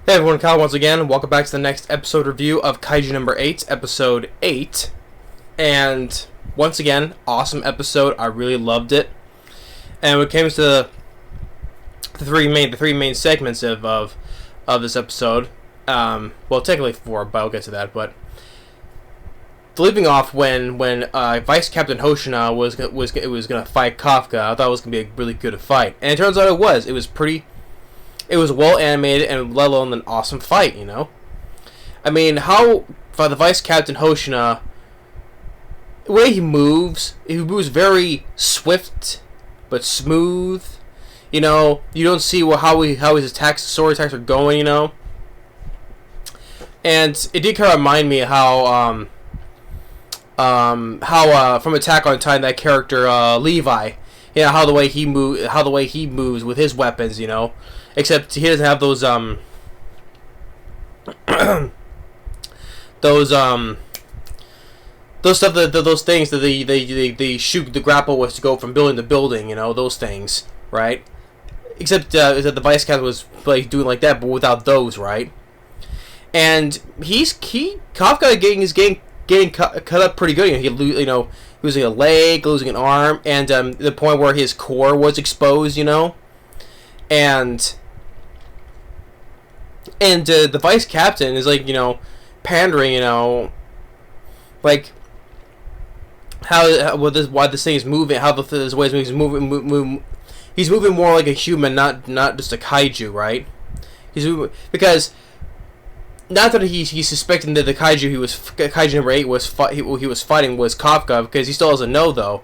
Hey everyone, Kyle once again. Welcome back to the next episode review of Kaiju number 8, episode 8. And once again, awesome episode. I really loved it. And when it comes to the three main segments of this episode, well, technically 4, but I'll get to that. But leaving off when Vice Captain Hoshina was gonna fight Kafka, I thought it was gonna be a really good fight, and it turns out it was. It was well animated and let alone an awesome fight, you know? I mean, how, for the Vice Captain Hoshina, the way he moves very swift, but smooth. You know, you don't see how his sword attacks are going, you know? And it did kind of remind me of how from Attack on Titan, that character, Levi, you know, how the way he moves with his weapons, you know? Except he doesn't have those those stuff those things that they shoot the grapple with to go from building to building, you know, those things, right? Except is that the Vice Captain was like doing like that, but without those, right? And Kafka is getting cut up pretty good. He losing a leg, losing an arm, and the point where his core was exposed, you know, and the Vice Captain is like, you know, pandering, you know, like why this thing is moving, how this way he's moving. He's moving more like a human, not just a kaiju, right? He's moving, because not that he's suspecting that the kaiju number 8 he was fighting was Kafka, because he still doesn't know though.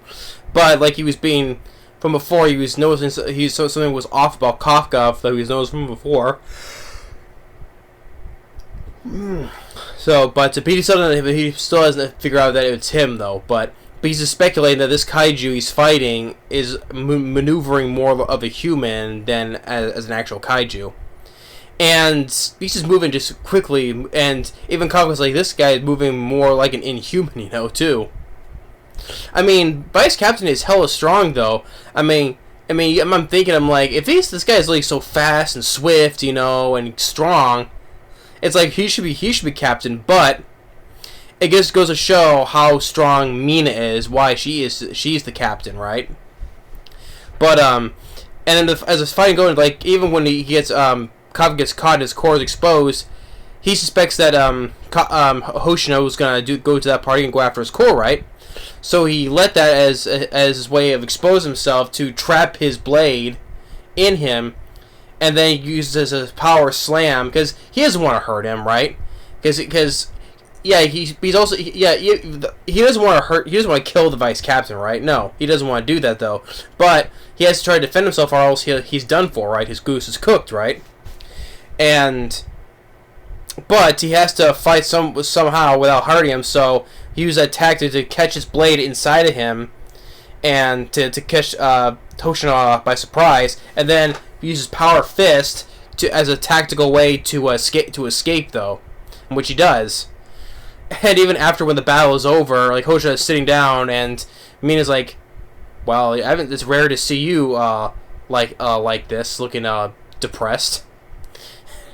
But like he was being from before, he was noticing something was off about Kafka that he was noticing from before. So, but he still hasn't figured out that it's him though. But he's speculating that this kaiju he's fighting is maneuvering more of a human than as an actual kaiju. And he's just moving just quickly, and even Kafka's like, this guy is moving more like an inhuman, you know, too. I mean, Vice Captain is hella strong though. I'm thinking, I'm like, if this guy's like so fast and swift, you know, and strong, it's like he should be captain. But it just goes to show how strong Mina is, why she's the captain, right? But and then as the fighting going, like even when he gets Kafka gets caught and his core is exposed, he suspects that Hoshina was gonna go to that party and go after his core, right? So he let that as his way of exposing himself to trap his blade in him, and then he uses it as a power slam because he doesn't want to hurt him, right? Because yeah, he doesn't want to hurt. He doesn't want to kill the Vice Captain, right? No, he doesn't want to do that though. But he has to try to defend himself, or else he's done for, right? His goose is cooked, right? But he has to fight somehow without hurting him, so he used that tactic to catch his blade inside of him, and to catch Hoshina by surprise, and then uses Power Fist as a tactical way to escape though, which he does. And even after, when the battle is over, like Hoshina is sitting down, and Mina's like, "Well, it's rare to see you like this, looking depressed."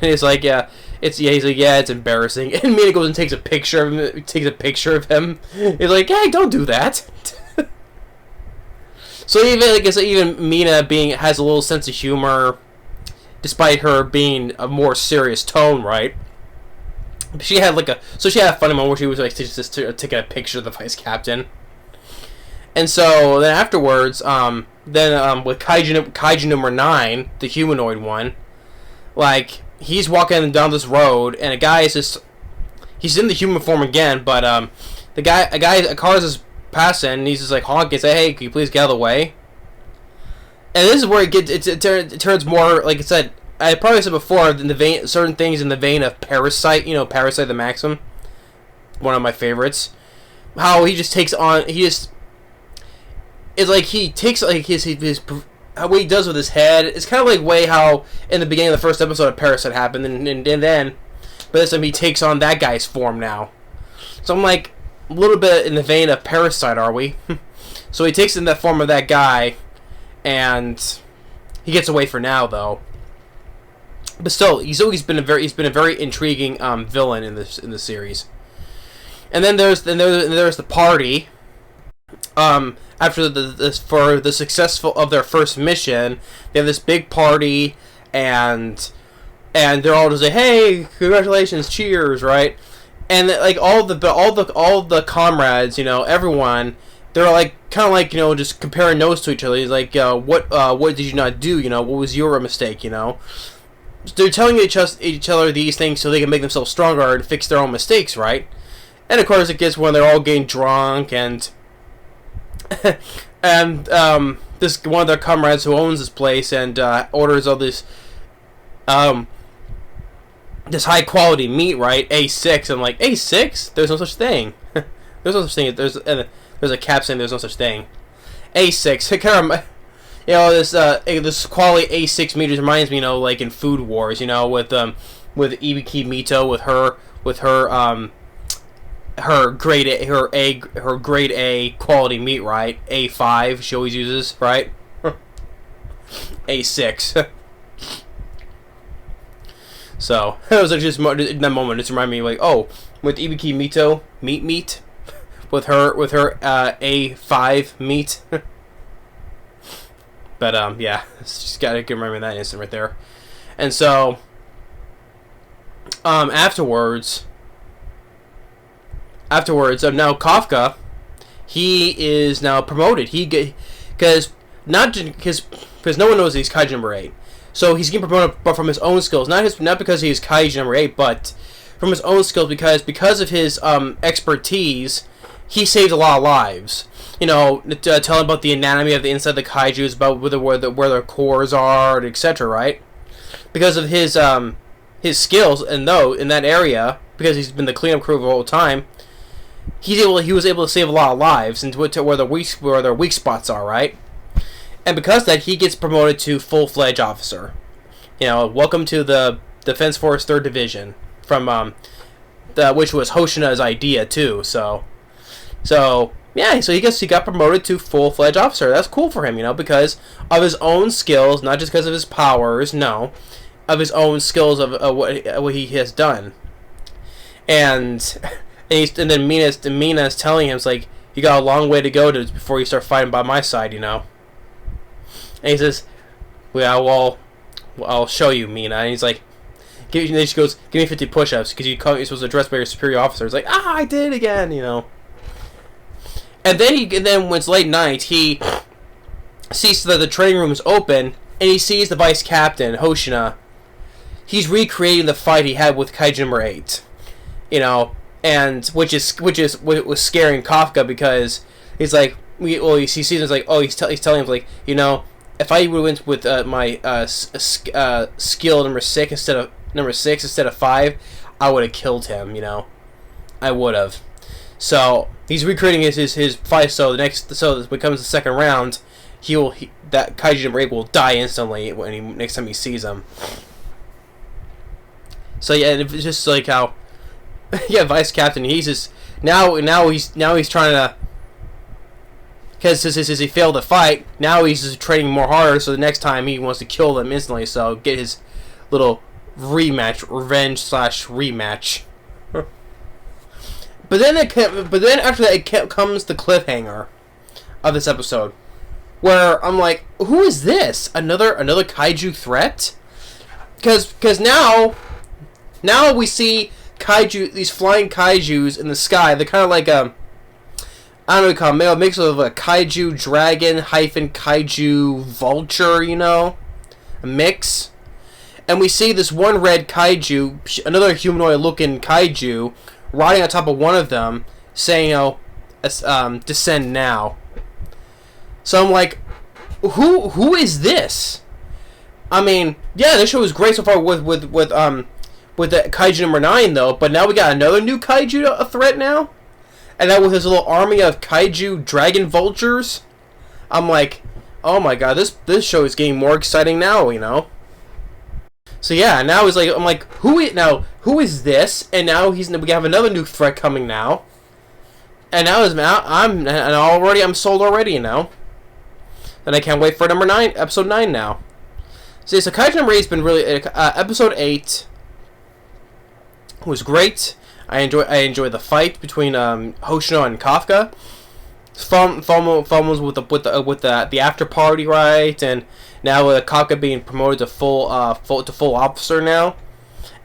And he's like, it's embarrassing. And Mina goes and takes a picture of him. He's like, hey, don't do that. So even Mina has a little sense of humor, despite her being a more serious tone, right? She had a funny moment where she was like just taking a picture of the Vice Captain. And so then afterwards, with Kaiju number 9, the humanoid one, like, he's walking down this road, and he's in the human form again, but a car is just passing, and he's just like honking and say, hey, can you please get out of the way? And this is where it turns more, like I said, I probably said before, in the vein, certain things in the vein of Parasite, you know, Parasite the Maxim, one of my favorites. How he just takes on, it's like he takes like his what he does with his head. It's kind of like way how in the beginning of the first episode of Parasite happened, and then, but this time he takes on that guy's form now. So I'm like, a little bit in the vein of Parasite, are we? So he takes in that form of that guy, and he gets away for now, though. but still, he's been a very intriguing villain in the series. And then there's the party. After for the successful of their first mission, they have this big party, and they're all just like, "Hey, congratulations, cheers!" Right? And like all the comrades, you know, everyone, they're like kind of like, you know, just comparing notes to each other. He's like, what did you not do? You know, what was your mistake? You know, they're telling each other these things so they can make themselves stronger and fix their own mistakes, right? And of course, it gets when they're all getting drunk and and this one of their comrades who owns this place and orders all this this high quality meat, right? A6. I'm like, A6? There's no such thing. There's no such thing. There's a cap saying there's no such thing. A6. It kind of, you know, this quality A6 meat reminds me, you know, like in Food Wars, you know, with Ibiki Mito, with her grade A quality meat, right? A5 she always uses, right? A6. So it was like just in that moment, it reminded me like, oh, with Ibiki Mito meat, with her A5 meat. But yeah, it's just gotta remember that instant right there. And so afterwards, now Kafka, he is now promoted. Because no one knows he's Kaiju number 8. So he's getting promoted, but from his own skills, not because he's Kaiju number 8, but from his own skills, because of his expertise, he saved a lot of lives. You know, telling about the anatomy of the inside of the Kaijus, about where their cores are, etc. Right? Because of his skills, and though in that area, because he's been the cleanup crew the whole time, he was able to save a lot of lives and to where their weak spots are, right? And because of that, he gets promoted to full-fledged officer. You know, welcome to the Defense Force 3rd Division, from which was Hoshina's idea too. So yeah, so he got promoted to full-fledged officer. That's cool for him, you know, because of his own skills, not just because of his powers. No, of his own skills of what he has done. And then Mina's telling him, it's like, you got a long way to go before you start fighting by my side, you know. And he says, well, I'll show you, Mina. And he's like, and then she goes, give me 50 push-ups, because you're supposed to address by your superior officer. It's like, I did it again, you know. And then when it's late night, he sees that the training room is open, and he sees the vice captain, Hoshina. He's recreating the fight he had with Kaiju number 8, you know. And which was scaring Kafka, because he's like, he sees him, like, oh, he's telling him, like, you know, if I would went with my skill number 6 instead of 5, I would have killed him, you know. I would have. So he's recreating his fight. So when it comes the second round, that Kaiju number 8 will die instantly next time he sees him. So yeah, and it's just like how. Yeah, vice captain. He's just now he's trying to, because he failed the fight. Now he's just training more harder. So the next time he wants to kill them instantly. So get his little revenge/rematch. But then after that, comes the cliffhanger of this episode, where I'm like, who is this? Another kaiju threat? Because now we see kaiju, these flying kaijus in the sky. They're kind of like I don't know what you call them, a mix of a kaiju dragon hyphen kaiju vulture, you know, a mix. And we see this one red kaiju, another humanoid looking kaiju, riding on top of one of them, saying, descend now. So I'm like, who is this? I mean, yeah, this show was great so far with the Kaiju number 9, though, but now we got another new Kaiju a threat now? And now with his little army of Kaiju dragon vultures? I'm like, oh my god, this show is getting more exciting now, you know? So yeah, now it's like, I'm like, who is this? And now we have another new threat coming now. And now I'm sold already, you know? And I can't wait for episode 9 now. So Kaiju number 8 has been really episode 8 was great. I enjoy the fight between Hoshina and Kafka. Fun was with the after party, right? And now with Kafka being promoted to full officer now,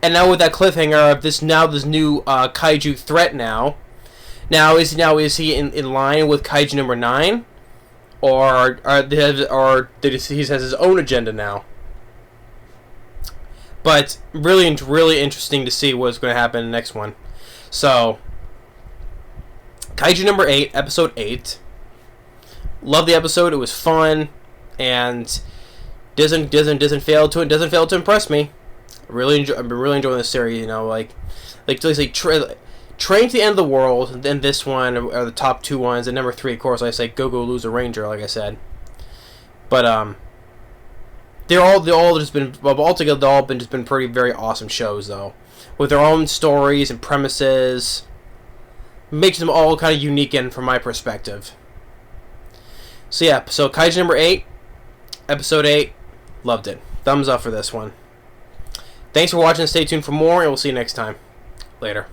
and now with that cliffhanger of this new Kaiju threat now. Is he in line with Kaiju number 9, or he has his own agenda now? But really interesting to see what's going to happen in the next one. So, Kaiju number 8, episode 8. Love the episode. It was fun, and doesn't fail to impress me. I've been really enjoying this series. You know, like Train to the End of the World, and then this one are the top 2 ones, and number 3, of course, I say Go Lose a Ranger, like I said. But they've all been pretty very awesome shows though, with their own stories and premises. Makes them all kind of unique and from my perspective. So yeah, so Kaiju number 8, episode 8, loved it. Thumbs up for this one. Thanks for watching. Stay tuned for more, and we'll see you next time. Later.